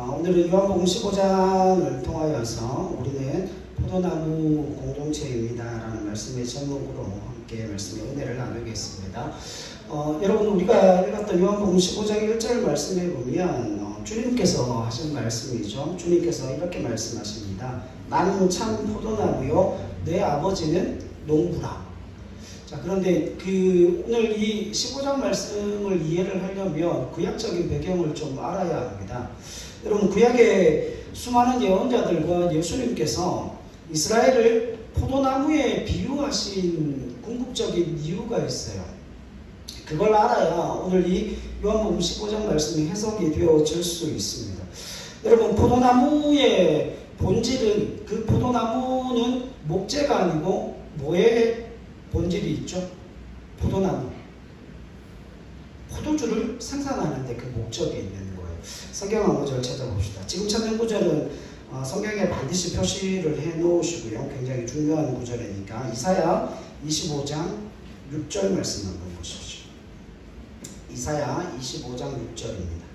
오늘은 요한복음 15장을 통하여서 우리는 포도나무 공동체입니다 라는 말씀의 제목으로 함께 말씀의 은혜를 나누겠습니다. 여러분, 우리가 읽었던 요한복음 15장 1절 말씀에 보면 주님께서 하신 말씀이죠. 주님께서 이렇게 말씀하십니다. 나는 참 포도나무요 내 아버지는 농부라. 자, 그런데 오늘 이 15장 말씀을 이해를 하려면 구약적인 배경을 좀 알아야 합니다. 여러분, 구약의 수많은 예언자들과 예수님께서 이스라엘을 포도나무에 비유하신 궁극적인 이유가 있어요. 그걸 알아야 오늘 이 요한복음 15장 말씀이 해석이 되어질 수 있습니다. 여러분, 포도나무의 본질은, 그 포도나무는 목재가 아니고 뭐의 본질이 있죠? 포도나무. 포도주를 생산하는데 그 목적이 있는 거예요. 성경 한 구절 찾아봅시다. 지금 찾는 구절은 성경에 반드시 표시를 해 놓으시고요. 굉장히 중요한 구절이니까 이사야 25장 6절 말씀 한번 보십시오. 이사야 25장 6절입니다.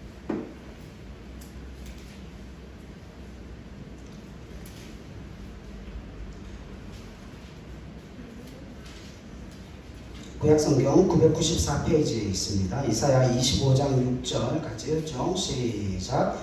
구약성경 994페이지에 있습니다. 이사야 25장 6절 같이 읽죠. 시작.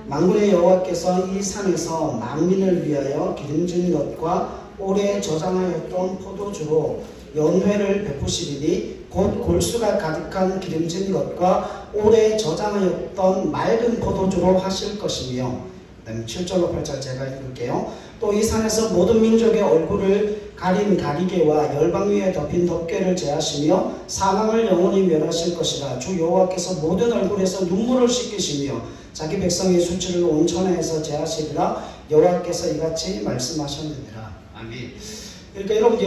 만군의 여호와께서 이 산에서 만민을 위하여 기름진 것과 오래 저장하였던 포도주로 연회를 베푸시리니 곧 골수가 가득한 기름진 것과 오래 저장하였던 맑은 포도주로 하실 것이며, 그다음에 7절로 8절 제가 읽을게요. 또 이 산에서 모든 민족의 얼굴을 가린 가리개와 열방 위에 덮인 덮개를 제하시며 사망을 영원히 멸하실 것이라. 주 여호와께서 모든 얼굴에서 눈물을 씻기시며 자기 백성의 수치를 온 천하에서 제하시리라. 여호와께서 이같이 말씀하셨느니라. 아멘. 그러니까 여러분,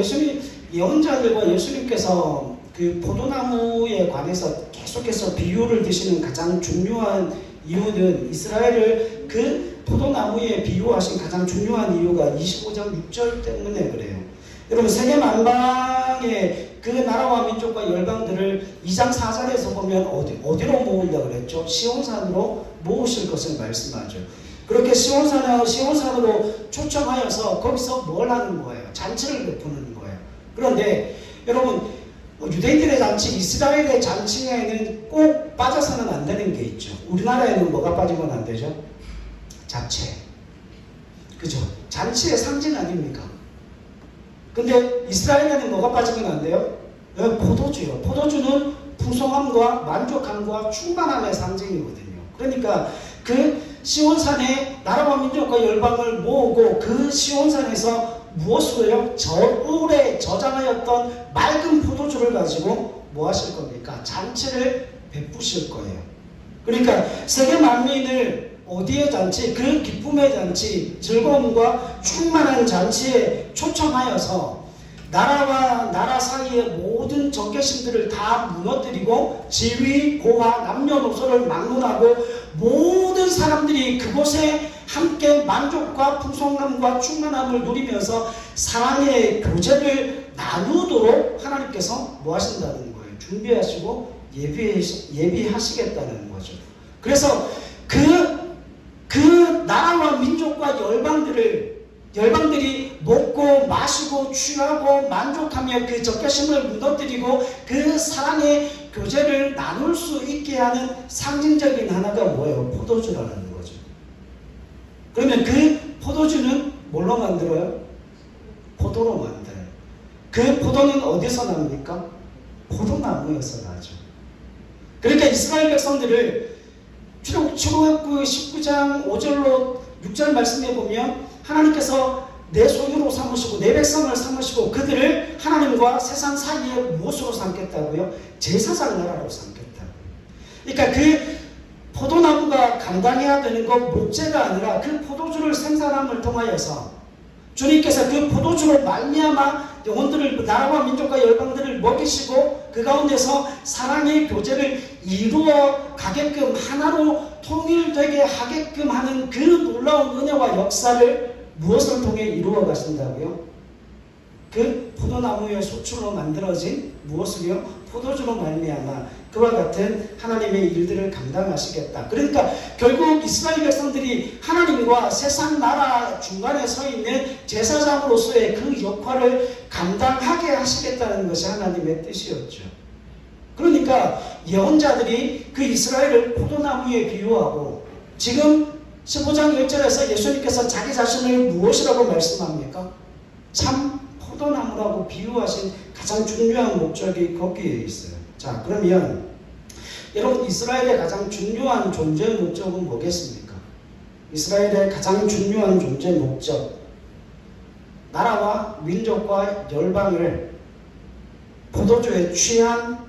예언자들과 예수님께서 그 포도나무에 관해서 계속해서 비유를 드시는 가장 중요한 이유는, 이스라엘을 그 포도나무에 비유하신 가장 중요한 이유가 25장 6절 때문에 그래요. 여러분, 세계 만방의 그 나라와 민족과 열방들을 2장 4절에서 보면 어디로 모은다 그랬죠? 시온산으로 모으실 것을 말씀하죠. 그렇게 시온산으로 초청하여서 거기서 뭘 하는 거예요? 잔치를 베푸는 거예요. 그런데 여러분, 유대인들의 잔치, 이스라엘의 잔치에는 꼭 빠져서는 안 되는 게 있죠. 우리나라에는 뭐가 빠지면 안 되죠? 잡채. 그죠? 잔치의 상징 아닙니까? 근데 이스라엘에는 뭐가 빠지면 안 돼요? 포도주요. 포도주는 풍성함과 만족함과 충만함의 상징이거든요. 그러니까 그 시온산에 나라와 민족과 열방을 모으고 그 시온산에서 무엇으로요? 오래 저장하였던 맑은 포도주를 가지고 뭐 하실 겁니까? 잔치를 베푸실 거예요. 그러니까 세계 만민을 어디의 잔치? 그 기쁨의 잔치, 즐거움과 충만한 잔치에 초청하여서 나라와 나라 사이의 모든 적개심들을 다 무너뜨리고 지위, 고하, 남녀노소를 막론하고 모든 사람들이 그곳에 함께 만족과 풍성함과 충만함을 누리면서 사랑의 교제를 나누도록 하나님께서 뭐 하신다는 거예요? 준비하시고 예비하시겠다는 거죠. 그래서 그 나라와 민족과 열방들이 먹고 마시고 취하고 만족하며 그 적개심을 무너뜨리고 그 사랑의 교제를 나눌 수 있게 하는 상징적인 하나가 뭐예요? 포도주라는 거죠. 그러면 그 포도주는 뭘로 만들어요? 포도로 만들어요. 그 포도는 어디서 납니까? 포도나무에서 나죠. 그러니까 이스라엘 백성들을 출애굽기 19장 5절로 6절 말씀해 보면 하나님께서 내 소유로 삼으시고 내 백성을 삼으시고 그들을 하나님과 세상 사이에 무엇으로 삼겠다고요? 제사장 나라로 삼겠다고요. 그러니까 그 포도나무가 감당해야 되는 건 목재가 아니라 그 포도주를 생산함을 통하여서 주님께서 그 포도주로 말미암아 영혼들을, 나라와 민족과 열방들을 먹이시고 그 가운데서 사랑의 교제를 이루어 가게끔, 하나로 통일되게 하게끔 하는 그 놀라운 은혜와 역사를 무엇을 통해 이루어 가신다고요? 그 포도나무의 소출로 만들어진 무엇을요? 포도주로 말미암아 그와 같은 하나님의 일들을 감당하시겠다. 그러니까 결국 이스라엘 백성들이 하나님과 세상 나라 중간에 서 있는 제사장으로서의 그 역할을 감당하게 하시겠다는 것이 하나님의 뜻이었죠. 그러니까 예언자들이 그 이스라엘을 포도나무에 비유하고, 지금 15장 1절에서 예수님께서 자기 자신을 무엇이라고 말씀합니까? 참 포도나무라고 비유하신 가장 중요한 목적이 거기에 있어요. 자, 그러면 여러분, 이스라엘의 가장 중요한 존재 목적은 뭐겠습니까? 이스라엘의 가장 중요한 존재 목적, 나라와 민족과 열방을 포도주에 취한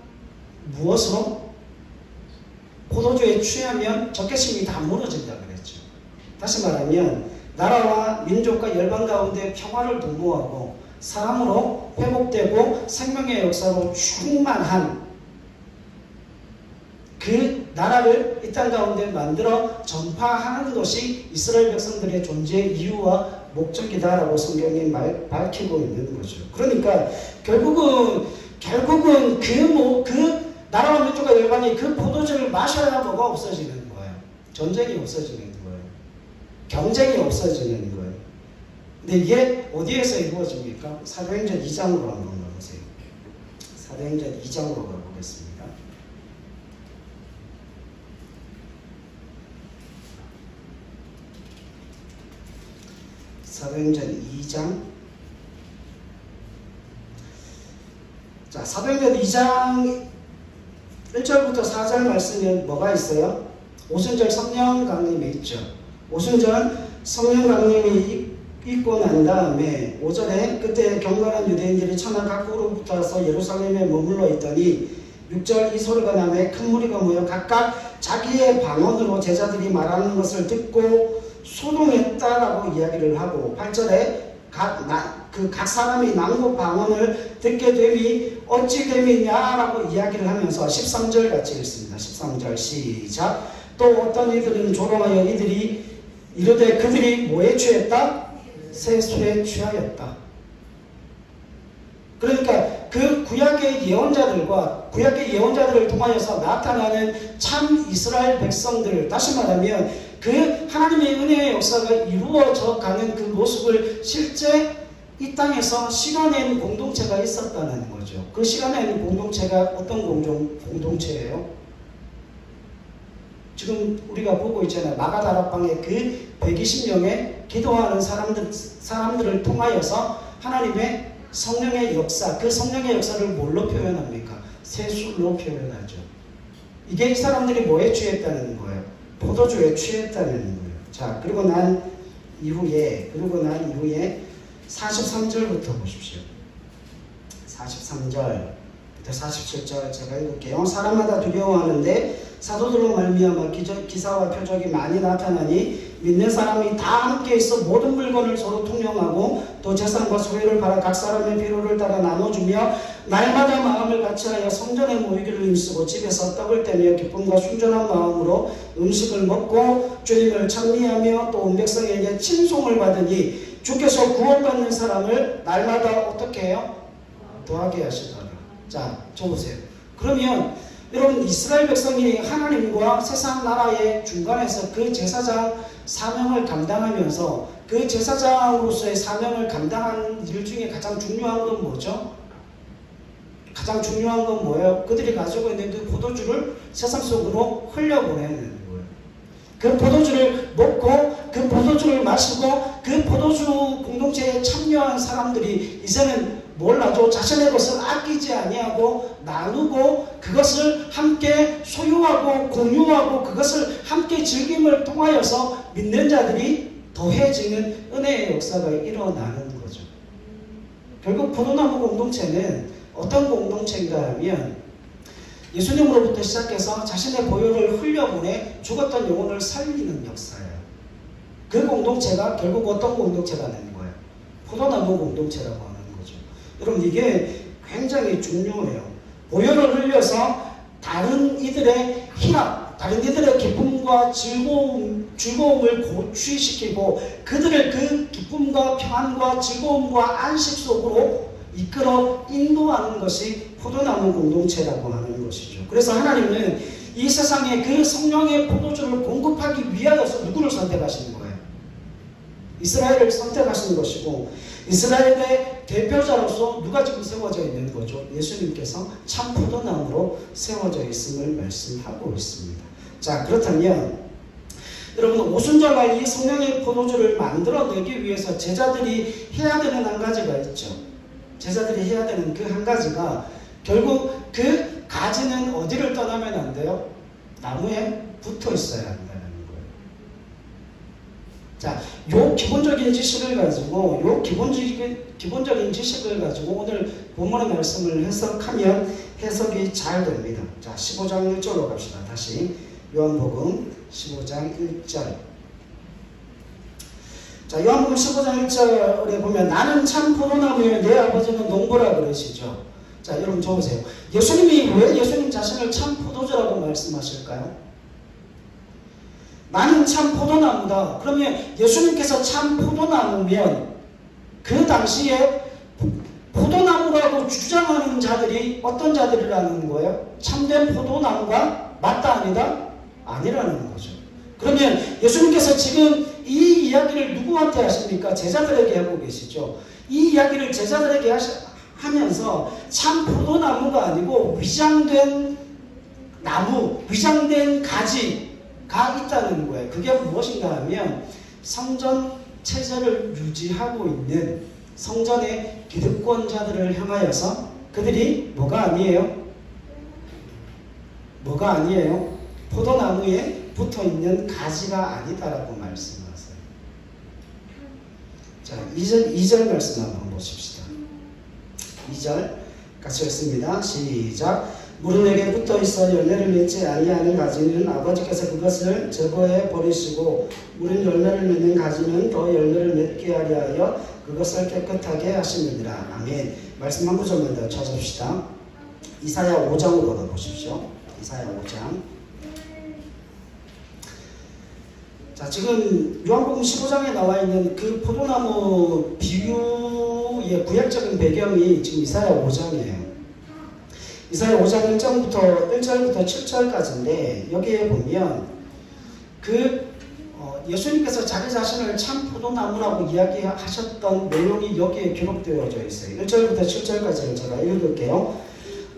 무엇으로? 포도주에 취하면 적개심이 다 무너진다 그랬죠. 다시 말하면 나라와 민족과 열방 가운데 평화를 도모하고 사랑으로 회복되고 생명의 역사로 충만한 그 나라를 이 땅 가운데 만들어 전파하는 것이 이스라엘 백성들의 존재 이유와 목적이다라고 성경이 밝히고 있는 거죠. 그러니까 결국은 그 나라와 민족과 열방이 그 포도주를 마셔야 뭐가 없어지는 거예요. 전쟁이 없어지는 거예요. 경쟁이 없어지는 거예요. 근데 이게 어디에서 이루어집니까? 사도행전 2장으로 한번 가보세요. 사도행전 2장으로 가보겠습니다. 사도행전 2장. 자, 사도행전 2장 1절부터 4절 말씀에 뭐가 있어요? 오순절 성령 강림이 있죠. 오순절 성령 강림이 있고 난 다음에 5절에 그때 경건한 유대인들이 천하 각국으로 붙어서 예루살렘에 머물러 있더니 6절 이 소리가 나매 큰 무리가 모여 각각 자기의 방언으로 제자들이 말하는 것을 듣고 소동했다라고 이야기를 하고, 8절에 각 사람이 남국 방언을 듣게 됨이 어찌 됨이냐라고 이야기를 하면서 13절 같이 읽습니다. 13절 시작. 또 어떤 이들은 조롱하여 이들이 이르되 그들이 뭐에 취했다? 새 술에 취하였다. 그러니까 그 구약의 예언자들을 통하여서 나타나는 참 이스라엘 백성들, 다시 말하면 그 하나님의 은혜의 역사가 이루어져 가는 그 모습을 실제 이 땅에서 실현한 공동체가 있었다는 거죠. 그 실현한 공동체가 어떤 공동체예요? 지금 우리가 보고 있잖아요. 마가다락방에 그 120명의 기도하는 사람들을 통하여서 하나님의 성령의 역사, 그 성령의 역사를 뭘로 표현합니까? 새술로 표현하죠. 이게 이 사람들이 뭐에 취했다는 거예요? 포도주에 취했다는 거예요. 자, 그리고 난 이후에 43절부터 보십시오. 43절부터 47절 제가 읽을게요. 사람마다 두려워하는데 사도들로 말미암아 기사와 표적이 많이 나타나니 믿는 사람이 다 함께 있어 모든 물건을 서로 통용하고 또 재산과 소유를 팔아 각 사람의 필요를 따라 나눠주며 날마다 마음을 같이하여 성전에 모이기를 힘쓰고 집에서 떡을 떼며 기쁨과 순전한 마음으로 음식을 먹고 주님을 찬미하며 또 온 백성에게 칭송을 받으니 주께서 구원받는 사람을 날마다 어떻게 해요? 더하게 하시더라. 자, 쳐보세요. 그러면 여러분, 이스라엘 백성이 하나님과 세상 나라의 중간에서 그 제사장 사명을 감당하면서 그 제사장으로서의 사명을 감당한 일 중에 가장 중요한 건 뭐죠? 가장 중요한 건 뭐예요? 그들이 가지고 있는 그 포도주를 세상 속으로 흘려보내는 거예요. 그 포도주를 먹고 그 포도주를 마시고 그 포도주 공동체에 참여한 사람들이 이제는 몰라도 자신의 것을 아끼지 아니하고 나누고 그것을 함께 소유하고 공유하고 그것을 함께 즐김을 통하여서 믿는 자들이 더해지는 은혜의 역사가 일어나는 거죠. 결국 포도나무 공동체는 어떤 공동체인가 하면 예수님으로부터 시작해서 자신의 보혈을 흘려보내 죽었던 영혼을 살리는 역사예요. 그 공동체가 결국 어떤 공동체가 되는 거예요? 포도나무 공동체라고 하는 거죠. 여러분, 이게 굉장히 중요해요. 보혈을 흘려서 다른 이들의 희락, 다른 이들의 기쁨과 즐거움을 고취시키고 그들을 그 기쁨과 평안과 즐거움과 안식 속으로 이끌어 인도하는 것이 포도나무 공동체라고 하는 것이죠. 그래서 하나님은 이 세상에 그 성령의 포도주를 공급하기 위하여서 누구를 선택하시는 거예요? 이스라엘을 선택하시는 것이고, 이스라엘의 대표자로서 누가 지금 세워져 있는 거죠? 예수님께서 참 포도나무로 세워져 있음을 말씀하고 있습니다. 자, 그렇다면 여러분, 오순절날 이 성령의 포도주를 만들어내기 위해서 제자들이 해야 되는 한 가지가 있죠. 제자들이 해야 되는 그 한 가지가 결국 그 가지는 어디를 떠나면 안 돼요? 나무에 붙어 있어야 한다는 거예요. 자, 요 기본적인 지식을 가지고 오늘 본문의 말씀을 해석하면 해석이 잘 됩니다. 자, 15장 1절로 갑시다. 다시 요한복음 15장 1절. 자, 요한복음 15장 1절에 보면 나는 참 포도나무에 내 아버지는 농부라 그러시죠. 자, 여러분 적으세요. 예수님이 왜 예수님 자신을 참 포도주라고 말씀하실까요? 나는 참 포도나무다. 그러면 예수님께서 참 포도나무면 그 당시에 포도나무라고 주장하는 자들이 어떤 자들이라는 거예요? 참된 포도나무가 맞다 아니다? 아니라는 거죠. 그러면 예수님께서 지금 이 이야기를 누구한테 하십니까? 제자들에게 하고 계시죠. 이 이야기를 제자들에게 하면서 참 포도나무가 아니고 위장된 나무, 위장된 가지가 있다는 거예요. 그게 무엇인가 하면 성전 체제를 유지하고 있는 성전의 기득권자들을 향하여서 그들이 뭐가 아니에요? 뭐가 아니에요? 포도나무에 붙어있는 가지가 아니다라고 말씀하세요. 자, 2절 말씀 한번 보십시다. 2절 같이 읽습니다. 시작. 무릇에게 붙어있어 열매를 맺지 아니하는 가지는 아버지께서 그것을 제거해 버리시고 무릇 열매를 맺는 가지는 더 열매를 맺게 하려 하여 그것을 깨끗하게 하시느니라. 아멘. 말씀 한 구절만 더 찾읍시다. 이사야 5장으로 가보십시오. 이사야 5장. 자, 지금 요한복음 15장에 나와 있는 그 포도나무 비유의 구약적인 배경이 지금 이사야 5장이에요. 이사야 5장 1절부터 7절까지인데 여기에 보면 예수님께서 자기 자신을 참 포도나무라고 이야기하셨던 내용이 여기에 기록되어져 있어요. 1절부터 7절까지를 제가 읽을게요.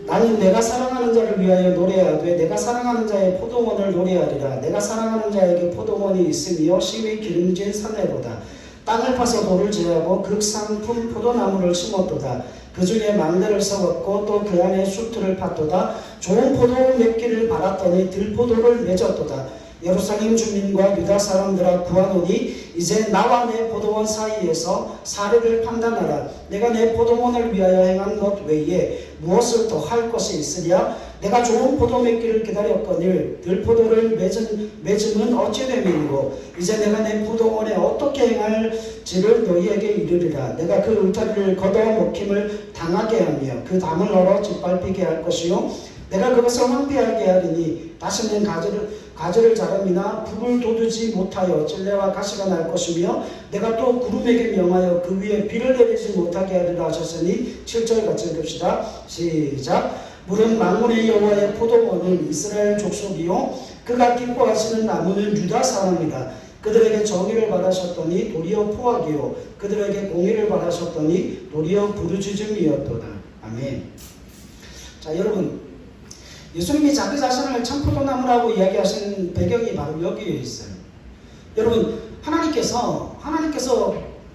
나는 내가 사랑하는 자를 위하여 노래하되 내가 사랑하는 자의 포도원을 노래하리라. 내가 사랑하는 자에게 포도원이 있으며 심히 기름진 산에로다. 땅을 파서 돌을 제하고 극상품 포도나무를 심었도다. 그 중에 망대를 세웠고 또 그 안에 수틀을 팠도다. 좋은 포도 맺기를 바랐더니 들포도를 맺었도다. 예루살렘 주민과 유다 사람들아 구하노니 이제 나와 내 포도원 사이에서 사례를 판단하라. 내가 내 포도원을 위하여 행한 것 외에 무엇을 더 할 것이 있으랴? 내가 좋은 포도 맺기를 기다렸거늘 들포도를 맺음은 어찌 됨이고 이제 내가 내 포도원에 어떻게 행할지를 너희에게 이르리라. 내가 그 울타리를 걷어 먹힘을 당하게 하며 그 담을 얼어 짓밟히게 할 것이요 내가 그것을 황폐하게 하리니 다시는 가지를 자름이나 북을 돋우지 못하여 찔레와 가시가 날 것이며 내가 또 구름에게 명하여 그 위에 비를 내리지 못하게 하리라 하셨으니 7절 같이 읽읍시다. 시작. 물은 만군의 여호와의 포도원은 이스라엘 족속이요 그가 기뻐하시는 나무는 유다 사람이다. 그들에게 정의를 바라셨더니 도리어 포악이요 그들에게 공의를 바라셨더니 도리어 부르짖음이었도다. 아멘. 자, 여러분, 예수님이 자기 자신을 참 포도나무라고 이야기하신 배경이 바로 여기에 있어요. 여러분, 하나님께서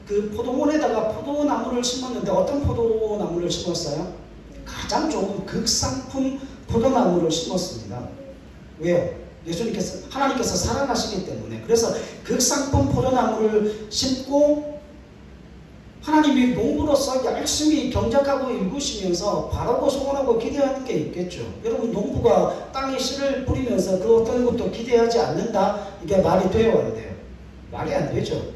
그 포도원에다가 포도나무를 심었는데 어떤 포도나무를 심었어요? 가장 좋은 극상품 포도나무를 심었습니다. 왜요? 하나님께서 사랑하시기 때문에. 그래서 극상품 포도나무를 심고 하나님이 농부로서 열심히 경작하고 일구시면서 바라고 소원하고 기대하는 게 있겠죠. 여러분, 농부가 땅에 씨를 뿌리면서 그 어떤 것도 기대하지 않는다? 이게 말이 돼요, 안 돼요? 말이 안 되죠.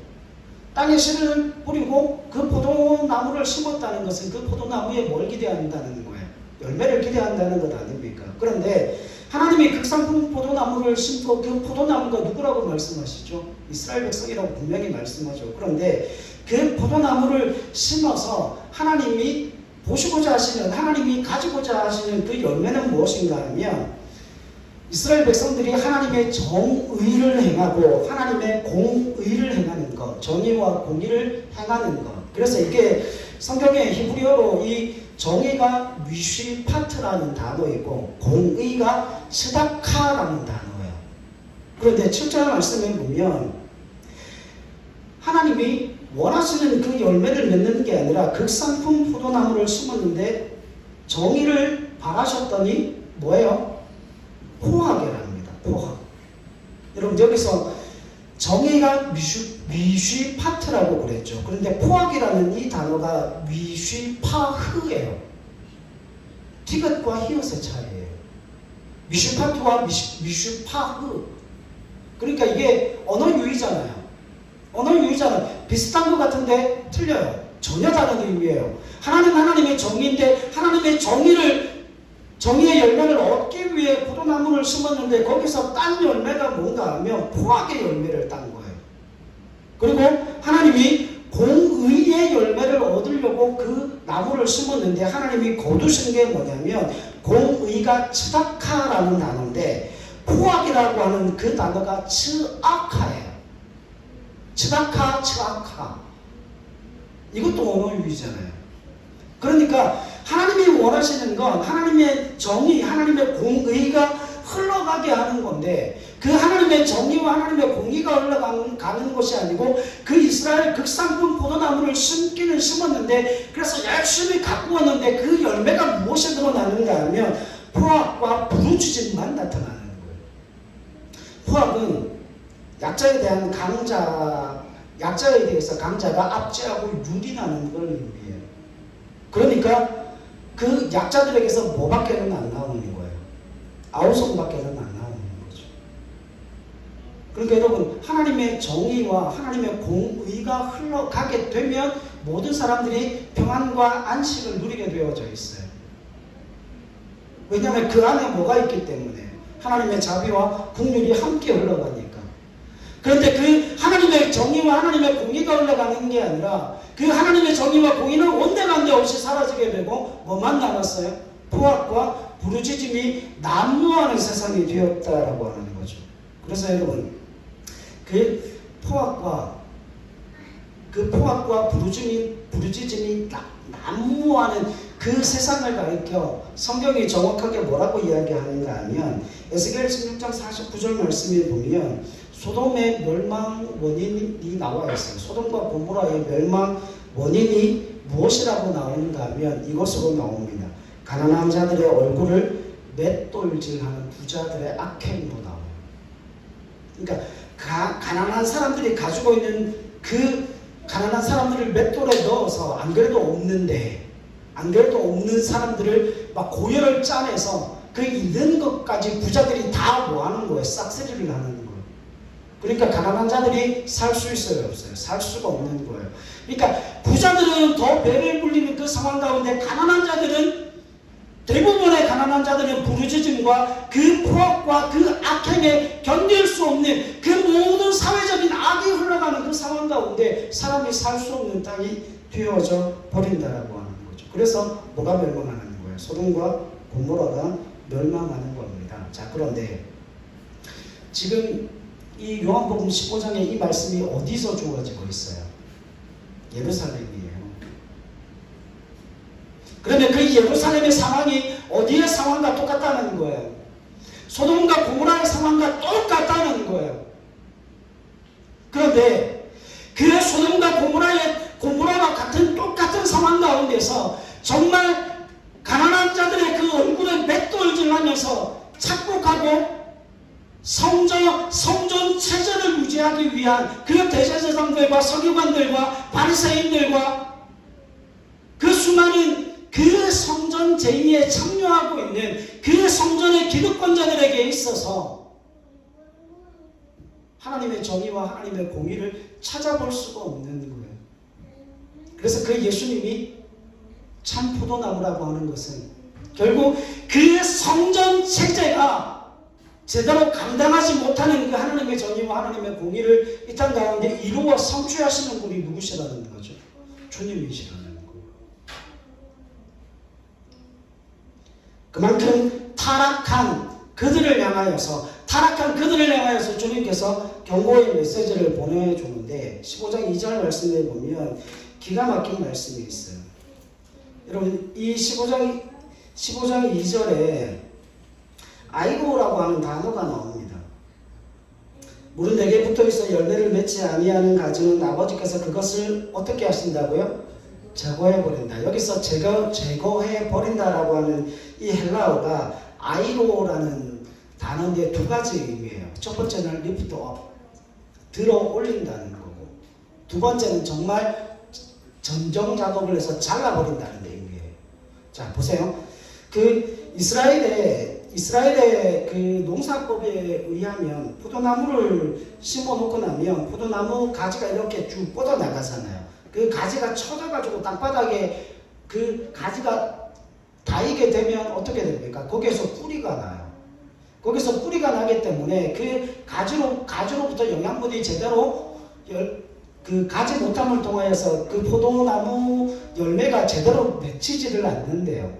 땅에 씨를 뿌리고 그 포도나무를 심었다는 것은 그 포도나무에 뭘 기대한다는 거예요? 열매를 기대한다는 것 아닙니까? 그런데 하나님이 극상품 포도나무를 심고 그 포도나무가 누구라고 말씀하시죠? 이스라엘 백성이라고 분명히 말씀하죠. 그런데 그 포도나무를 심어서 하나님이 보시고자 하시는, 하나님이 가지고자 하시는 그 열매는 무엇인가 하면 이스라엘 백성들이 하나님의 정의를 행하고 하나님의 공의를 행하는 것, 정의와 공의를 행하는 것. 그래서 이게 성경의 히브리어로 이 정의가 미쉬파트라는 단어이고 공의가 스다카라는 단어예요. 그런데 7절 말씀에 보면 하나님이 원하시는 그 열매를 맺는 게 아니라 극상품 포도나무를 심었는데 정의를 바라셨더니 뭐예요? 포악이랍니다. 포악. 여러분 여기서 정의가 미쉬파트라고 그랬죠. 그런데 포악이라는 이 단어가 미쉬파흐예요. 티귿과 히읗의 차이예요. 미쉬파트와 미쉬파흐. 그러니까 이게 언어 유희잖아요. 언어 유희잖아요. 비슷한 것 같은데 틀려요. 전혀 다른 의미예요. 하나님 하나님의 정의인데 하나님의 정의의 열매를 얻기 위해 포도나무를 심었는데 거기서 딴 열매가 뭔가 하면 포악의 열매를 딴 거예요. 그리고 하나님이 공의의 열매를 얻으려고 그 나무를 심었는데 하나님이 거두신 게 뭐냐면 공의가 츠다카라는 단어인데 포악이라고 하는 그 단어가 츠아카예요. 츠다카, 츠아카. 이것도 언어 유희잖아요. 그러니까 하나님이 원하시는 건 하나님의 정의, 하나님의 공의가 흘러가게 하는 건데 그 하나님의 정의와 하나님의 공의가 흘러가는 것이 아니고 그 이스라엘 극상품 포도나무를 심기는 심었는데 그래서 열심히 가꾸었는데 그 열매가 무엇에 드러나는가 하면 포악과 부르짖음만 나타나는 거예요. 포악은 약자에 대한 약자에 대해서 강자가 압제하고 유린하는 걸 의미해요. 그러니까 그 약자들에게서 뭐밖에는 안 나오는 거예요. 아우성밖에는 안 나오는 거죠. 그러니까 여러분 하나님의 정의와 하나님의 공의가 흘러가게 되면 모든 사람들이 평안과 안식을 누리게 되어져 있어요. 왜냐하면 그 안에 뭐가 있기 때문에 하나님의 자비와 긍휼이 함께 흘러가니까. 그런데 그 하나님의 정의와 하나님의 공의가 흘러가는 게 아니라 그 하나님의 정의와 공의는 온데간데 없이 사라지게 되고 뭐만 남았어요? 포악과 부르짖음이 난무하는 세상이 되었다라고 하는 거죠. 그래서 여러분 그 포악과 부르짖음이 난무하는 그 세상을 가리켜 성경이 정확하게 뭐라고 이야기하는가 하면 에스겔 16장 49절 말씀에 보면 소돔의 멸망 원인이 나와 있어요. 소돔과 고모라의 멸망 원인이 무엇이라고 나오는가 하면 이것으로 나옵니다. 가난한 자들의 얼굴을 맷돌질하는 부자들의 악행으로 나와요. 그러니까 가난한 사람들이 가지고 있는 그 가난한 사람들을 맷돌에 넣어서 안 그래도 없는 사람들을 막 고열을 짜내서 그 있는 것까지 부자들이 다 뭐 하는 거예요? 싹쓸이를 하는 거예요. 그러니까 가난한 자들이 살 수 있어요? 없어요? 살 수가 없는 거예요. 그러니까 부자들은 더 배를 불리는 그 상황 가운데 대부분의 가난한 자들은 부르짖음과 그 포악과 그 악행에 견딜 수 없는 그 모든 사회적인 악이 흘러가는 그 상황 가운데 사람이 살 수 없는 땅이 되어져 버린다라고 하는 거죠. 그래서 뭐가 멸망하는 거예요? 소돔과 고모라가 멸망하는 겁니다. 자, 그런데 지금 이 요한복음 15장에 이 말씀이 어디서 주어지고 있어요? 예루살렘이에요. 그러면 그 예루살렘의 상황이 어디의 상황과 똑같다는 거예요? 소돔과 고모라의 상황과 똑같다는 거예요. 그런데 그 소돔과 고모라와 같은 똑같은 상황 가운데서 정말 가난한 자들의 그 얼굴에 맷돌질하면서 착복하고 성전 체제를 유지하기 위한 그 대제사장들과 서기관들과 바리새인들과 그 수많은 그 성전 제의에 참여하고 있는 그 성전의 기득권자들에게 있어서 하나님의 정의와 하나님의 공의를 찾아볼 수가 없는 거예요. 그래서 그 예수님이 참 포도나무라고 하는 것은 결국 그 성전 체제가 제대로 감당하지 못하는 그 하나님의 정의와 하나님의 공의를 이 땅 가운데 이루어 성취하시는 분이 누구시라는 거죠? 주님이시라는 거예요. 그만큼 타락한 그들을 향하여서 주님께서 경고의 메시지를 보내주는데 15장 2절 말씀에 보면 기가 막힌 말씀이 있어요. 여러분 이 15장 2절에 아이고라고 하는 단어가 나옵니다. 물은 내게 붙어있어 열매를 맺지 아니하는 가지는 아버지께서 그것을 어떻게 하신다고요? 제거해버린다. 여기서 제거해버린다라고 하는 이 헬라어가 아이고라는 단어인데 두 가지 의미예요. 첫 번째는 lift up, 들어 올린다는 거고, 두 번째는 정말 전정 작업을 해서 잘라버린다는 의미예요. 자, 보세요. 그 이스라엘의 그 농사법에 의하면 포도나무를 심어놓고 나면 포도나무 가지가 이렇게 쭉 뻗어나가잖아요. 그 가지가 쳐져가지고 땅바닥에 그 가지가 닿이게 되면 어떻게 됩니까? 거기에서 뿌리가 나요. 거기서 뿌리가 나기 때문에 그 가지로부터 영양분이 제대로 그 가지 못함을 통하여서 그 포도나무 열매가 제대로 맺히지를 않는데요.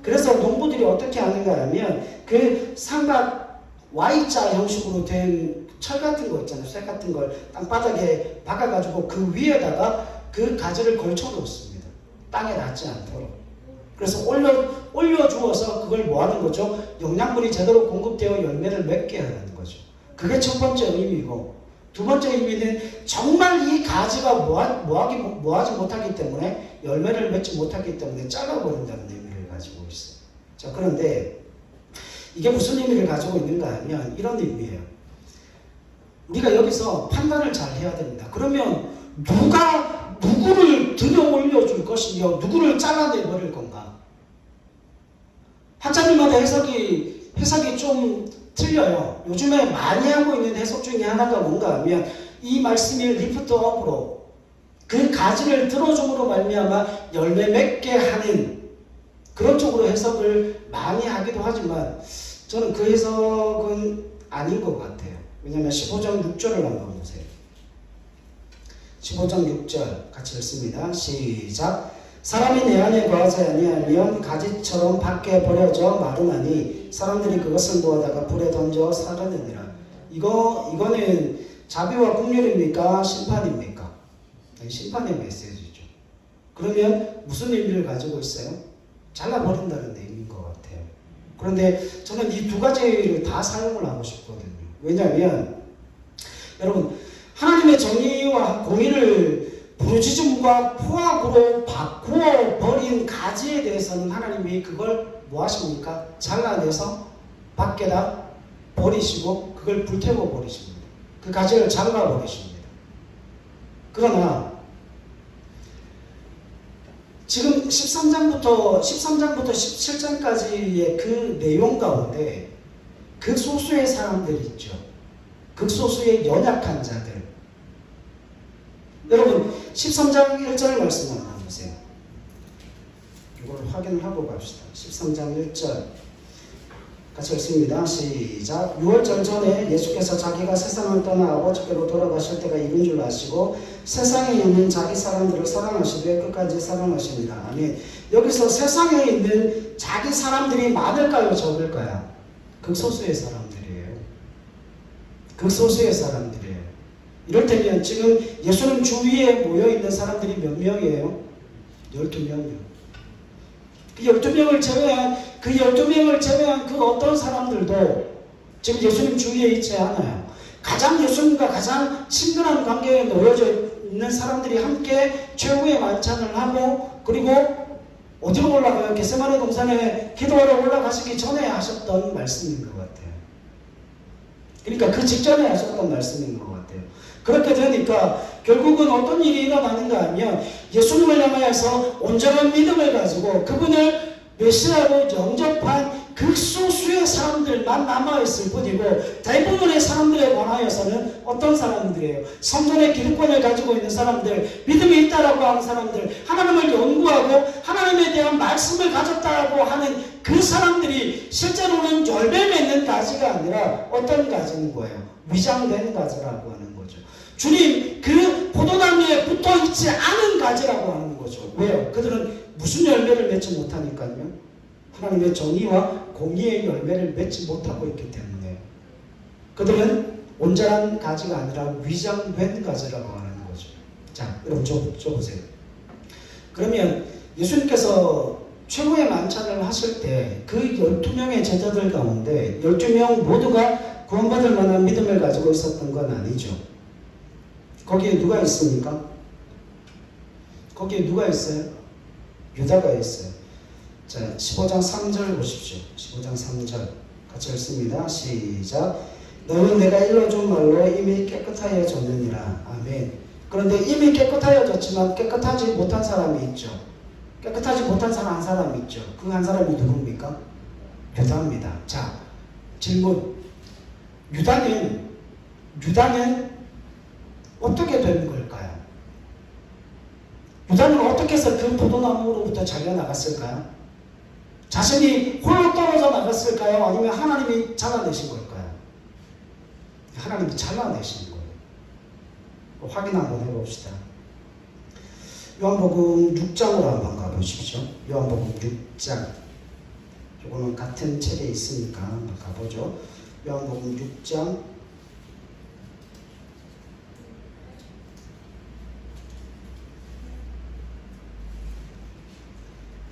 그래서 농부들이 어떻게 하는가 하면 그 삼각 Y자 형식으로 된 철 같은 거 있잖아요. 쇠 같은 걸 땅바닥에 박아가지고 그 위에다가 그 가지를 걸쳐 놓습니다. 땅에 닿지 않도록. 그래서 올려주어서 그걸 뭐 하는 거죠? 영양분이 제대로 공급되어 열매를 맺게 하는 거죠. 그게 첫 번째 의미고, 두 번째 의미는 정말 이 가지가 뭐하지 못하기 때문에 열매를 맺지 못하기 때문에 잘라버린다는 의미를 가지고 있어요. 자, 그런데 이게 무슨 의미를 가지고 있는가 하면 이런 의미예요. 우리가 여기서 판단을 잘 해야 됩니다. 그러면 누가 누구를 들여 올려줄 것이며 누구를 잘라내버릴 건가? 학자들마다 해석이 좀 틀려요. 요즘에 많이 하고 있는 해석 중에 하나가 뭔가 하면 이 말씀이 리프트 업으로 그 가지를 들어줌으로 말미암아 열매 맺게 하는 그런 쪽으로 해석을 많이 하기도 하지만 저는 그 해석은 아닌 것 같아요. 왜냐하면 15장 6절을 한번 보세요. 15장 6절 같이 읽습니다. 시작. 사람이 내 안에 거하지 아니하면 가지처럼 밖에 버려져 마르나니 사람들이 그것을 모아다가 불에 던져 사르느니라. 이거는 자비와 긍휼입니까? 심판입니까? 심판의 메시지죠. 그러면 무슨 의미를 가지고 있어요? 잘라버린다는 의미인 것 같아요. 그런데 저는 이 두 가지를 다 사용을 하고 싶거든요. 왜냐하면 여러분 하나님의 정의와 공의를 부르짖음과 포악으로 바꾸어 버린 가지에 대해서는 하나님이 그걸 뭐 하십니까? 잘라내서 밖에다 버리시고 그걸 불태워 버리십니다. 그 가지를 잘라 버리십니다. 그러나 지금 13장부터 17장까지의 그 내용 가운데 극소수의 사람들이 있죠. 극소수의 연약한 자들. 여러분 13장 1절 말씀 한번 보세요. 이걸 확인을 하고 갑시다. 13장 1절 같이 읽습니다. 시작. 6월절 전에 예수께서 자기가 세상을 떠나 아버지께로 돌아가실 때가 이른 줄 아시고 세상에 있는 자기 사람들을 사랑하시되 끝까지 사랑하십니다. 아멘. 여기서 세상에 있는 자기 사람들이 많을까요? 적을까요? 극소수의 사람들이에요. 극소수의 사람들이에요. 이럴 때면 지금 예수님 주위에 모여있는 사람들이 몇 명이에요? 12명이요. 그 12명을 제외한 그 어떤 사람들도 지금 예수님 주위에 있지 않아요. 가장 예수님과 가장 친근한 관계에 놓여져 있는 사람들이 함께 최후의 만찬을 하고 그리고 어디로 올라가요? 겟세마네 동산에 기도하러 올라가시기 전에 하셨던 말씀인 것 같아요. 그러니까 그 직전에 하셨던 말씀인 것 같아요. 그렇게 되니까 결국은 어떤 일이 일어나는가 하면 예수님을 향하여서 온전한 믿음을 가지고 그분을 메시아로 영접한 극소수의 사람들만 남아있을 뿐이고 대부분의 사람들에 관하여서는 어떤 사람들이에요? 성전의 기득권을 가지고 있는 사람들, 믿음이 있다라고 하는 사람들, 하나님을 연구하고 하나님에 대한 말씀을 가졌다고 하는 그 사람들이 실제로는 열매 맺는 가지가 아니라 어떤 가지인 거예요? 위장된 가지라고 하는 거죠. 주님 그 포도나무에 붙어있지 않은 가지라고 하는 거죠. 왜요? 그들은 무슨 열매를 맺지 못하니까요? 하나님의 정의와 공의의 열매를 맺지 못하고 있기 때문에 그들은 온전한 가지가 아니라 위장된 가지라고 하는 거죠. 자, 여러분 줘 보세요. 그러면 예수님께서 최고의 만찬을 하실 때 그 12명의 제자들 가운데 12명 모두가 구원받을 만한 믿음을 가지고 있었던 건 아니죠. 거기에 누가 있습니까? 거기에 누가 있어요? 유다가 있어요. 자, 15장 3절 보십시오. 15장 3절 같이 읽습니다. 시작. 너는 내가 일러준 말로 이미 깨끗하여졌느니라. 아멘. 그런데 이미 깨끗하여졌지만 깨끗하지 못한 사람이 있죠. 깨끗하지 못한 사람 한 사람이 있죠. 그 한 사람이 누굽니까? 유다입니다. 자, 질문. 유다는 어떻게 된 걸까요? 유다는 어떻게 해서 그 포도나무로부터 잘려 나갔을까요? 자신이 홀로 떨어져 나갔을까요? 아니면 하나님이 잘라내신 걸까요? 하나님이 잘라내신 거예요. 확인 한번 해봅시다. 요한복음 6장으로 한번 가보십시오. 요한복음 6장. 이거는 같은 책에 있으니까 한번 가보죠. 요한복음 6장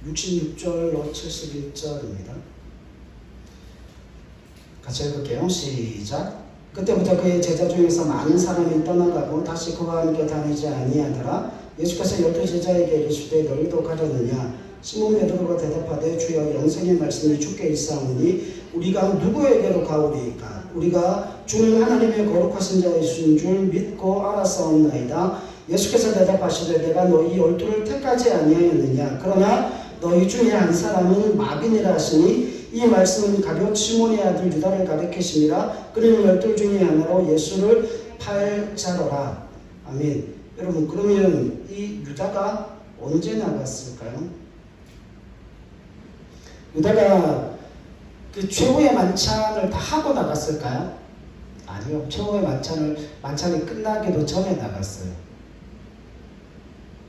66절로 71절입니다. 같이 읽을게요. 시작. 그때부터 그의 제자 중에서 많은 사람이 떠나가고 다시 그와 함께 다니지 아니하더라. 예수께서 12제자에게 이르시되 너희도 가려느냐? 시몬 베드로가 대답하되 주여 영생의 말씀이 주께 있사오니 우리가 누구에게로 가오리이까? 우리가 주는 하나님의 거룩하신 자이신 줄 믿고 알았사옵나이다. 예수께서 대답하시되 내가 너희 12를 택하지 아니하였느냐? 그러나 너희 중에 한 사람은 마귀니라 하시니 이 말씀은 가룟 시몬의 아들 유다를 가리키심이라. 그는 12 중에 하나로 예수를 팔 자로라. 아멘. 여러분, 그러면 이 유다가 언제 나갔을까요? 유다가 그 최후의 만찬을 다 하고 나갔을까요? 아니요. 최후의 만찬이 끝나기도 전에 나갔어요.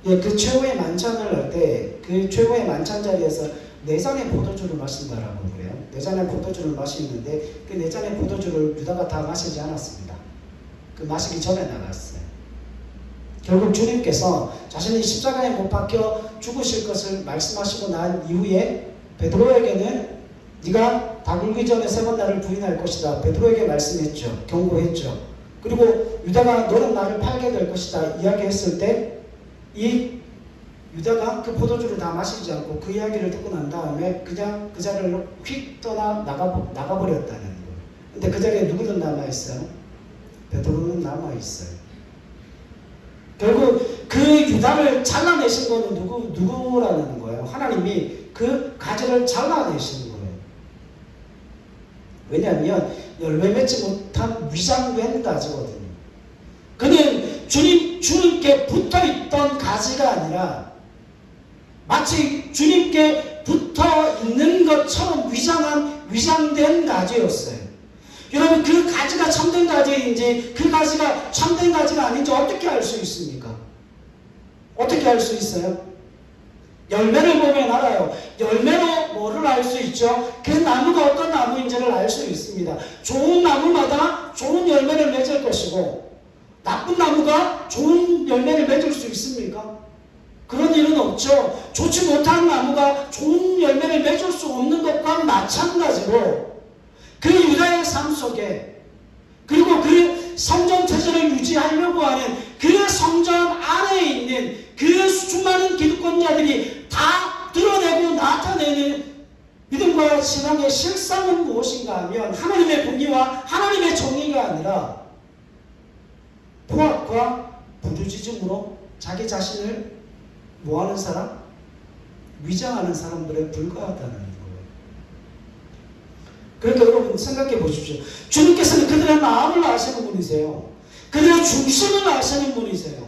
예, 그 최후의 만찬을 할 때 그 최후의 만찬 자리에서 4잔의 포도주를 마신다라고 그래요. 4잔의 포도주를 마시는데 그 4잔의 포도주를 유다가 다 마시지 않았습니다. 그 마시기 전에 나갔어요. 결국 주님께서 자신이 십자가에 못 박혀 죽으실 것을 말씀하시고 난 이후에 베드로에게는 네가 다 굴기 전에 3번 나를 부인할 것이다. 베드로에게 말씀했죠. 경고했죠. 그리고 유다가 너는 나를 팔게 될 것이다 이야기했을 때 이 유다가 그 포도주를 다 마시지 않고 그 이야기를 듣고 난 다음에 그냥 그 자리를 휙 떠나 나가버렸다는 거예요. 근데 그 자리에 누구든 남아있어요? 베드로는 남아있어요. 결국 그 유다를 잘라내신 거는 누구라는 거예요? 하나님이 그 가지를 잘라내신 거예요. 왜냐하면 열매 맺지 못한 위장된 가지거든요. 그는 주님께 붙어있던 가지가 아니라 마치 주님께 붙어있는 것처럼 위장된 가지였어요. 여러분, 그 가지가 참된 가지인지 그 가지가 참된 가지가 아닌지 어떻게 알 수 있습니까? 어떻게 알 수 있어요? 열매를 보면 알아요. 열매로 뭐를 알 수 있죠? 그 나무가 어떤 나무인지를 알 수 있습니다. 좋은 나무마다 좋은 열매를 맺을 것이고 나쁜 나무가 좋은 열매를 맺을 수 있습니까? 그런 일은 없죠. 좋지 못한 나무가 좋은 열매를 맺을 수 없는 것과 마찬가지로 그 유다의 삶 속에 그리고 그 성전 체제를 유지하려고 하는 그 성전 안에 있는 그 수많은 기득권자들이 다 드러내고 나타내는 믿음과 신앙의 실상은 무엇인가 하면 하나님의 공의와 하나님의 정의가 아니라 포악과 부르짖음으로 자기 자신을 뭐하는 사람? 위장하는 사람들에 불과하다는 거예요. 그러니까 여러분 생각해 보십시오. 주님께서는 그들의 마음을 아시는 분이세요. 그들의 중심을 아시는 분이세요.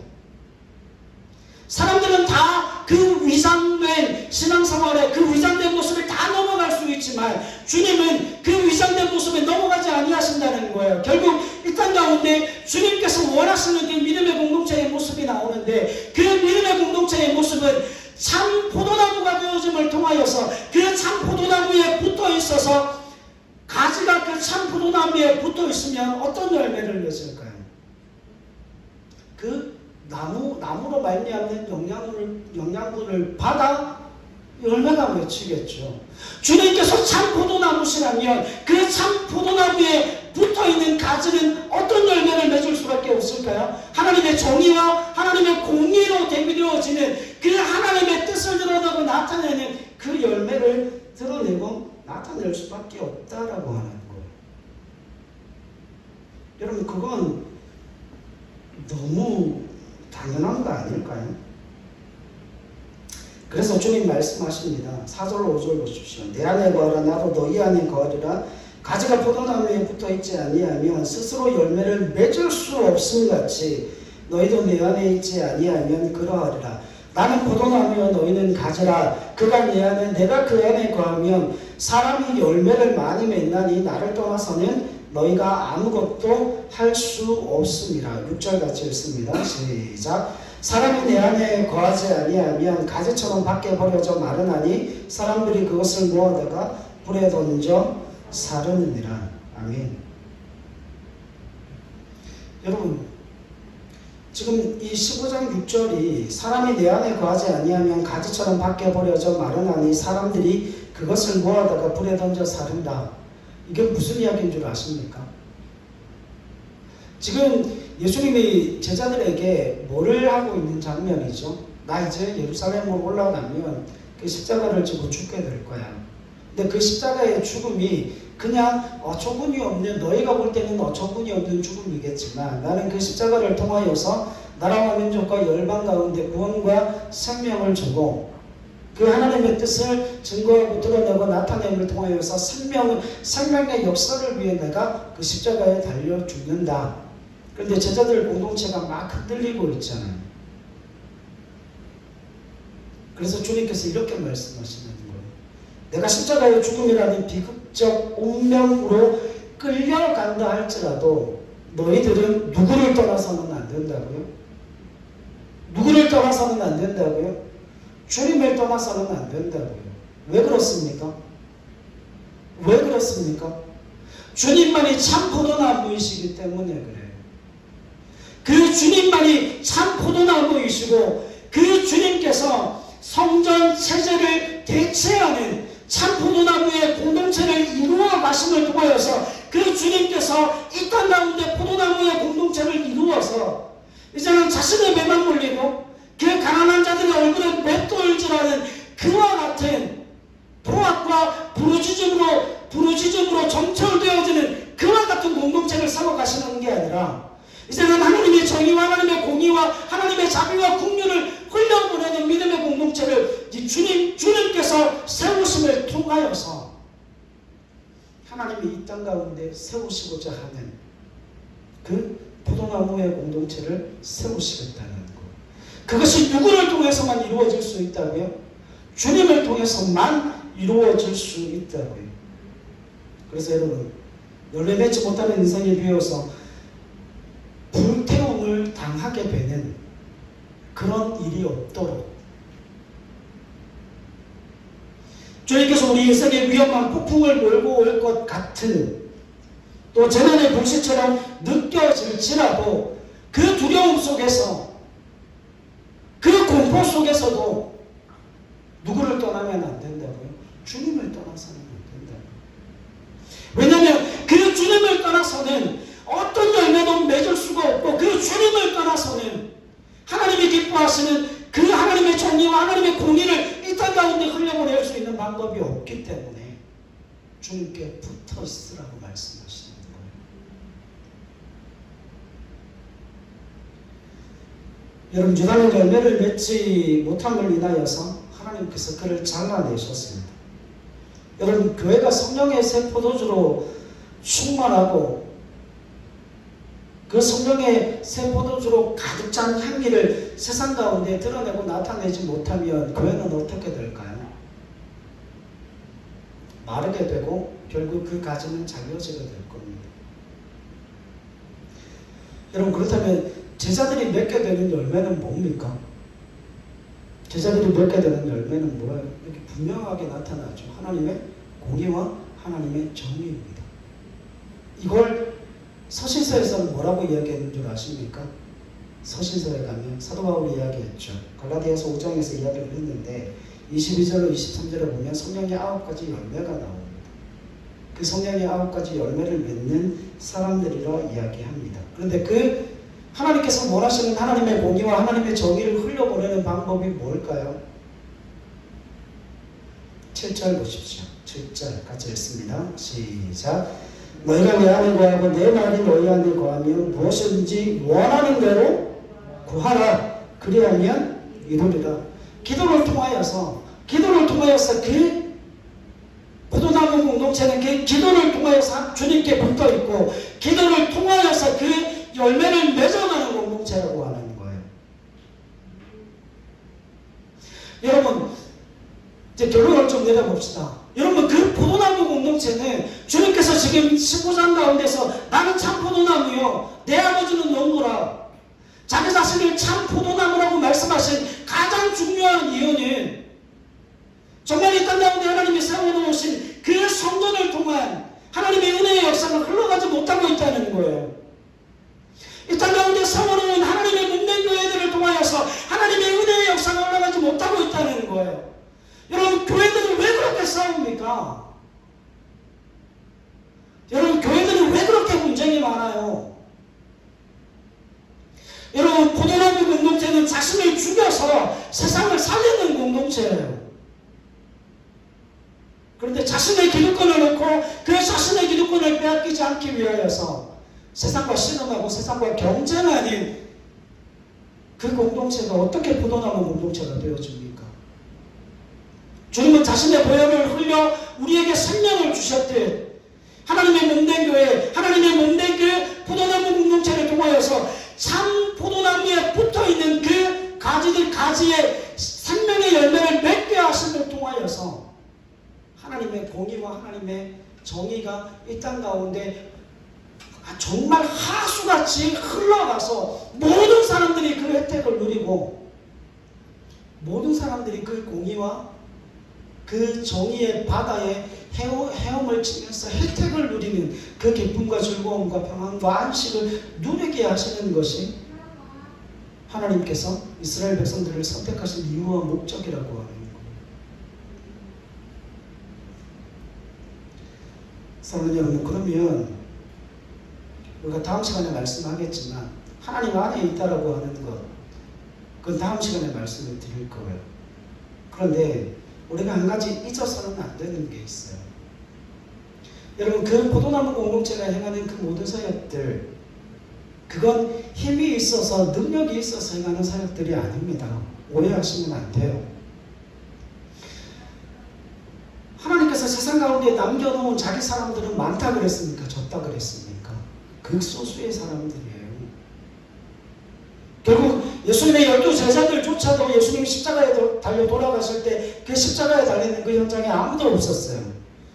사람들은 다 그 위장된 신앙생활에 그 위장된 모습에 다 넘어갈 수 있지만 주님은 그 위장된 모습에 넘어가지 아니하신다는 거예요. 결국 이 땅 가운데 주님께서 원하시는 그 믿음의 공동체의 모습이 나오는데 그 믿음의 공동체의 모습은 참 포도나무가 되어짐을 통하여서 그 참 포도나무 주님께서 가지가 그 참 포도나무에 붙어 있으면 어떤 열매를 맺을까요? 그 나무로 말미암는 영양분을 받아 열매가 맺히겠죠. 주님께서 참 포도나무시라면 그 참 포도나무에 붙어있는 가지는 어떤 열매를 맺을 수밖에 없을까요? 하나님의 정의와 하나님의 공의로 대비되어지는 그 하나님의 뜻을 드러내고 나타내는 그 열매를 드러내고 나타낼 수밖에 없다라고 하는 거예요. 여러분, 그건 너무 당연한 거 아닐까요? 그래서 주님 말씀하십니다. 4절 5절 보십시오. 내 안에 거하라 나도 너희 안에 거하리라. 가지가 포도나무에 붙어있지 아니하면 스스로 열매를 맺을 수 없음같이 너희도 내 안에 있지 아니하면 그러하리라. 나는 포도나무여 너희는 가지라. 그가 내 안에 내가 그 안에 거하면 사람이 열매를 많이 맺나니 나를 떠나서는 너희가 아무것도 할 수 없음이라. 6절 같이 읽습니다. 시작. 사람이 내 안에 거하지 아니하면 가지처럼 밖에 버려져 마르나니 사람들이 그것을 모아다가 불에 던져 사르느니라. 아멘. 여러분, 지금 이 15장 6절이 사람이 내 안에 거하지 아니하면 가지처럼 밖에 버려져 마르나니 사람들이 그것을 모아다가 불에 던져 사른다. 이게 무슨 이야기인 줄 아십니까? 지금 예수님이 제자들에게 뭐를 하고 있는 장면이죠? 나 이제 예루살렘으로 올라가면 그 십자가를 지고 죽게 될 거야. 근데 그 십자가의 죽음이 그냥 어처구니 없는, 너희가 볼 때는 어처구니 없는 죽음이겠지만 나는 그 십자가를 통하여서 나라와 민족과 열방 가운데 구원과 생명을 주고 그 하나님의 뜻을 증거하고 드러내고 나타냄을 통하여서 생명의 역사를 위해 내가 그 십자가에 달려 죽는다. 그런데 제자들 공동체가 막 흔들리고 있잖아요. 그래서 주님께서 이렇게 말씀하시는 거예요. 내가 십자가의 죽음이라는 비극적 운명으로 끌려간다 할지라도 너희들은 누구를 떠나서는 안 된다고요? 누구를 떠나서는 안 된다고요? 주님을 떠나서는 안 된다고요. 왜 그렇습니까? 왜 그렇습니까? 주님만이 참 포도나무이시기 때문에 그래요. 그 주님만이 참 포도나무이시고 그 주님께서 성전 체제를 대체하는 참 포도나무의 공동체를 이루어 가심을 통하여서 그 주님께서 이 땅 가운데 포도나무의 공동체를 이루어서 이제는 자신의 배만 물리고 그 가난한 자들의 얼굴에 맷돌질하는 그와 같은 포악과 부르짖음으로 정철되어지는 그와 같은 공동체를 세워가시는 게 아니라 이제는 하나님의 정의와 하나님의 공의와 하나님의 자비와 긍휼을 흘려보내는 믿음의 공동체를 주님께서 세우심을 통하여서 하나님이 이 땅 가운데 세우시고자 하는 그 포도나무의 공동체를 세우시겠다는 것. 그것이 누구를 통해서만 이루어질 수 있다고요? 주님을 통해서만 이루어질 수 있다고요. 그래서 여러분, 열매 맺지 못하는 인생에 비해서 불태움을 당하게 되는 그런 일이 없도록 주님께서 우리 인생의 위험한 폭풍을 몰고 올 것 같은 또 재난의 불씨처럼 느껴질지라도 그 두려움 속에서 그 공포 속에서도 누구를 떠나면 안 된다고요? 주님을 떠나서는 안 된다고요. 왜냐하면 그 주님을 떠나서는 어떤 열매도 맺을 수가 없고 그 주님을 떠나서는 하나님이 기뻐하시는 그 하나님의 정의와 하나님의 공의를 이 땅 가운데 흘려보낼 수 있는 방법이 없기 때문에 주님께 붙어 있으라고 말씀하시는 거예요. 여러분, 유다는 열매를 맺지 못함을 인하여서 하나님께서 그를 잘라내셨습니다. 여러분, 교회가 성령의 새 포도주로 충만하고 그 성령의 새 포도주로 가득 찬 향기를 세상 가운데 드러내고 나타내지 못하면 교회는 어떻게 될까요? 마르게 되고 결국 그 가지는 잘려지게 될 겁니다. 여러분, 그렇다면 제자들이 맺게 되는 열매는 뭡니까? 제자들이 맺게 되는 열매는 뭐예요? 이렇게 분명하게 나타나죠. 하나님의 공의와 하나님의 정의입니다. 이걸 서신서에서는 뭐라고 이야기했는 줄 아십니까? 서신서에 가면 사도 바울이 이야기했죠. 갈라디아서 5장에서 이야기를 했는데 22절로 23절에 보면 성령의 9가지 열매가 나옵니다. 그 성령의 9가지 열매를 맺는 사람들이라 이야기합니다. 그런데 그 하나님께서 원하시는 하나님의 공의와 하나님의 정의를 흘려보내는 방법이 뭘까요? 7절 보십시오. 7절 같이 읽습니다. 시작. 너희가 내 안에 거하고 내 말이 너희 안에 거하면 무엇이든지 원하는 대로 구하라. 그리하면 이루리라. 기도를 통하여서 그 포도나무 공동체는 그 기도를 통하여서 주님께 붙어있고 기도를 통하여서 그 열매를 맺어가는 공동체라고 하는 거예요. 여러분 이제 결론을 좀 내려봅시다. 여러분 그 포도나무 공동체는 주님께서 지금 15장 가운데서 나는 참 포도나무요 내 아버지는 농부라 자기 자신을 참 포도나무라고 말씀하신 가장 중요한 이유는 정말 이 땅 가운데 하나님이 세워놓으신 그 성도를 통한 하나님의 은혜의 역사가 흘러가지 못하고 있다는 거예요. 이 땅 가운데 세워놓은 하나님의 몸된 교회들을 통하여서 하나님의 은혜의 역사가 흘러가지 못하고 있다는 거예요. 여러분 교회들은 왜 그렇게 싸웁니까? 여러분 교회들은 왜 그렇게 분쟁이 많아요? 여러분 포도나무 공동체는 자신을 죽여서 세상을 살리는 공동체예요. 그런데 자신의 기득권을 놓고 그 자신의 기득권을 빼앗기지 않기 위하여서 세상과 씨름하고 세상과 경쟁하는 그 공동체가 어떻게 포도나무 공동체가 되어집니까? 주님은 자신의 보혈을 흘려 우리에게 생명을 주셨듯 하나님의 몸된 교회, 하나님의 몸된 그 포도나무 공동체를 통하여서 참 포도나무에 붙어있는 그 가지의 생명의 열매를 맺게 하심을 통하여서 하나님의 공의와 하나님의 정의가 이 땅 가운데 정말 하수같이 흘러가서 모든 사람들이 그 혜택을 누리고 모든 사람들이 그 공의와 그 정의의 바다에 헤엄을 치면서 혜택을 누리는 그 기쁨과 즐거움과 평안과 안식을 누리게 하시는 것이 하나님께서 이스라엘 백성들을 선택하신 이유와 목적이라고 하는 거예요. 사랑하는 여러분, 그러면 우리가 다음 시간에 말씀하겠지만 하나님 안에 있다라고 하는 것, 그건 다음 시간에 말씀을 드릴 거예요. 그런데 우리가 한 가지 잊어서는 안 되는 게 있어요. 여러분 그 포도나무 공동체가 행하는 그 모든 사역들, 그건 힘이 있어서 능력이 있어서 행하는 사역들이 아닙니다. 오해하시면 안 돼요. 하나님께서 세상 가운데 남겨놓은 자기 사람들은 많다 그랬습니까? 적다 그랬습니까? 극소수의 사람들이에요. 결국 예수님의 12제자들조차도 예수님이 십자가에 달려 돌아가실 때 그 십자가에 달리는 그 현장에 아무도 없었어요.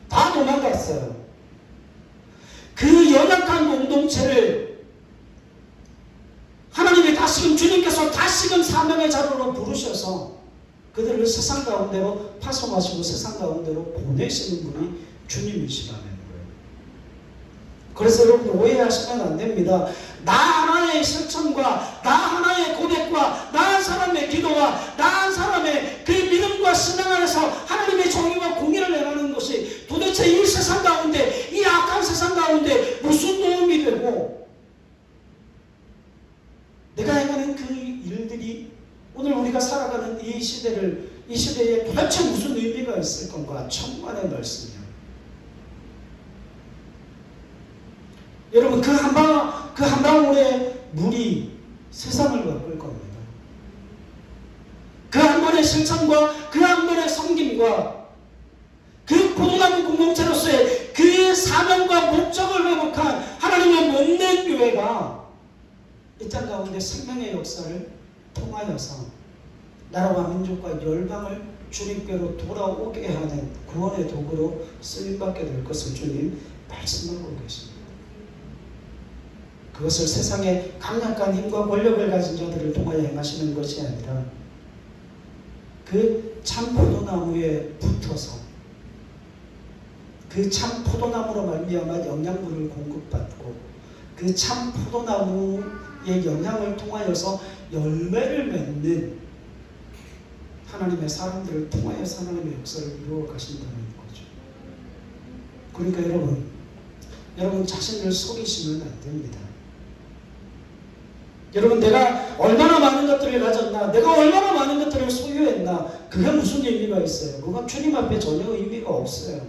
다 도망갔어요. 그 연약한 공동체를 하나님이 다시금 주님께서 다시금 사명의 자루로 부르셔서 그들을 세상 가운데로 파송하시고 세상 가운데로 보내시는 분이 주님이시라는 거예요. 그래서 여러분 오해하시면 안 됩니다. 나 하나의 실천과 나 하나의 고백과 나 한 사람의 기도와 나 한 사람의 그 믿음과 신앙 안에서 하나님의 정의와 공의를 행하는 것이 도대체 이 세상 가운데, 이 악한 세상 가운데 무슨 도움이 되고 내가 행하는 그 일들이 오늘 우리가 살아가는 이 시대에 도대체 무슨 의미가 있을 건가? 천만의 말씀이요. 여러분 그 한 방울의 물이 세상을 바꿀 겁니다. 그 한 번의 실천과 그 한 번의 섬김과 그 포도나무 공동체로서의 그 사명과 목적을 회복한 하나님의 몸된 교회가 이 땅 가운데 생명의 역사를 통하여서 나라와 민족과 열방을 주님께로 돌아오게 하는 구원의 도구로 쓰임받게 될 것을 주님 말씀하고 계십니다. 그것을 세상의 강력한 힘과 권력을 가진 자들을 통하여 행하시는 것이 아니라 그 참 포도나무에 붙어서 그 그 참 포도나무로 말미암아 영양분을 공급받고 그 참 포도나무의 영향을 통하여서 열매를 맺는 하나님의 사람들을 통하여서 하나님의 역사를 이루어 가신다는 거죠. 그러니까 여러분 자신을 속이시면 안 됩니다. 여러분, 내가 얼마나 많은 것들을 가졌나, 내가 얼마나 많은 것들을 소유했나, 그게 무슨 의미가 있어요? 그건 주님 앞에 전혀 의미가 없어요.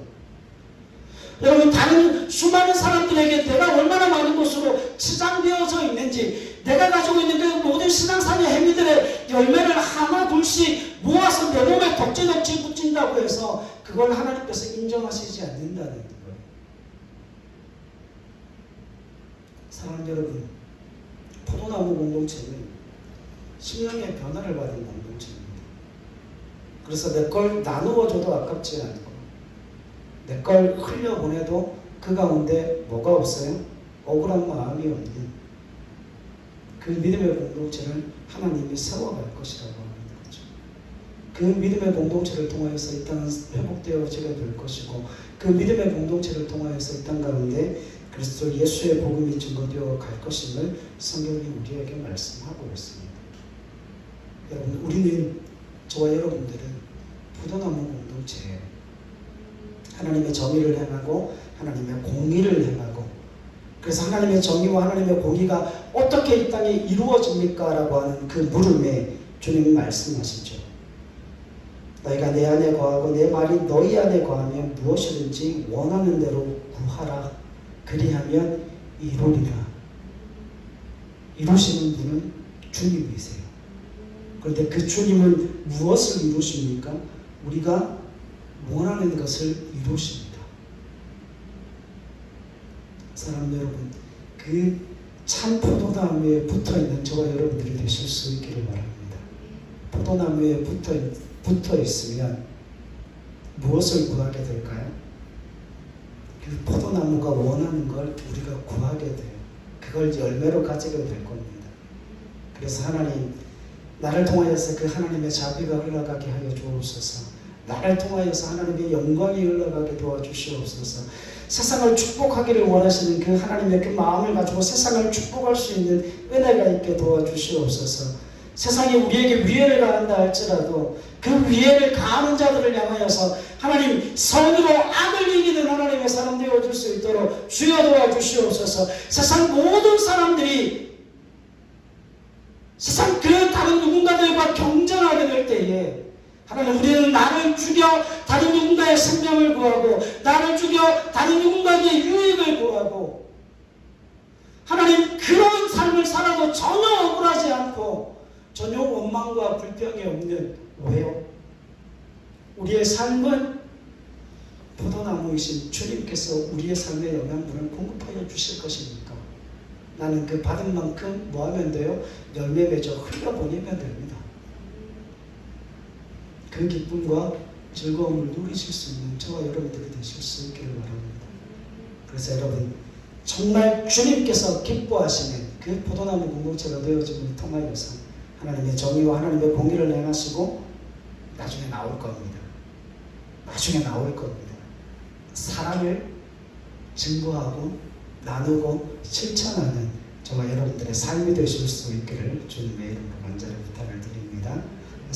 여러분, 다른 수많은 사람들에게 내가 얼마나 많은 것으로 치장되어져 있는지, 내가 가지고 있는 그 모든 신앙생활의 행위들의 열매를 하나 둘씩 모아서 내 몸에 덕지덕지 붙인다고 해서 그걸 하나님께서 인정하시지 않는다는 거예요. 사랑하는 여러분, 포도나무 공동체는 심령의 변화를 받은 공동체입니다. 그래서 내 걸 나누어줘도 아깝지 않고 내 걸 흘려보내도 그 가운데 뭐가 없어요? 억울한 마음이 없는 그 믿음의 공동체를 하나님이 세워갈 것이라고 하는 거죠. 그 믿음의 공동체를 통하여서 이 땅은 회복되어지게 될 것이고 그 믿음의 공동체를 통하여서 이 땅 가운데 그리스도 예수의 복음이 증거되어 갈 것임을 성경이 우리에게 말씀하고 있습니다. 여러분, 우리는, 저와 여러분들은 포도나무 공동체예요. 하나님의 정의를 행하고 하나님의 공의를 행하고, 그래서 하나님의 정의와 하나님의 공의가 어떻게 이 땅에 이루어집니까? 라고 하는 그 물음에 주님이 말씀하시죠. 너희가 내 안에 거하고 내 말이 너희 안에 거하면 무엇이든지 원하는 대로 구하라. 그리하면 이루리라. 이루시는 분은 주님이세요. 그런데 그 주님은 무엇을 이루십니까? 우리가 원하는 것을 이루십니다. 사랑하는 여러분, 그 참 포도나무에 붙어있는 저와 여러분들이 되실 수 있기를 바랍니다. 포도나무에 붙어 있으면 무엇을 구하게 될까요? 그 포도나무가 원하는 걸 우리가 구하게 돼요. 그걸 열매로 가지게 될 겁니다. 그래서 하나님, 나를 통하여서 그 하나님의 자비가 흘러가게 하여 주옵소서. 나를 통하여서 하나님의 영광이 흘러가게 도와주시옵소서. 세상을 축복하기를 원하시는 그 하나님의 그 마음을 가지고 세상을 축복할 수 있는 은혜가 있게 도와주시옵소서. 세상이 우리에게 위해를 가한다 할지라도 그 위해를 가하는 자들을 향하여서 하나님 선으로 악을 이기는 하나님의 사람 되어줄 수 있도록 주여 도와주시옵소서. 세상 모든 사람들이 세상 그 다른 누군가들과 경쟁하게 될 때에 하나님, 우리는 나를 죽여 다른 누군가의 생명을 구하고 나를 죽여 다른 누군가의 유익을 구하고 하나님, 그런 삶을 살아도 전혀 억울하지 않고 전혀 원망과 불평이 없는, 왜요? 우리의 삶은 포도나무이신 주님께서 우리의 삶의 영양분을 공급하여 주실 것이니까 나는 그 받은 만큼 뭐 하면 돼요? 열매 맺어 흘려보내면 됩니다. 그 기쁨과 즐거움을 누리실 수 있는 저와 여러분들이 되실 수 있기를 바랍니다. 그래서 여러분, 정말 주님께서 기뻐하시는 그 포도나무 공동체가 되어짐을 통하여서 하나님의 정의와 하나님의 공의를 행하시고 나중에 나올 겁니다. 나중에 나올 겁니다. 사랑을 증거하고 나누고 실천하는 저와 여러분들의 삶이 되실 수 있기를 주님의 이름으로 간절히 부탁을 드립니다.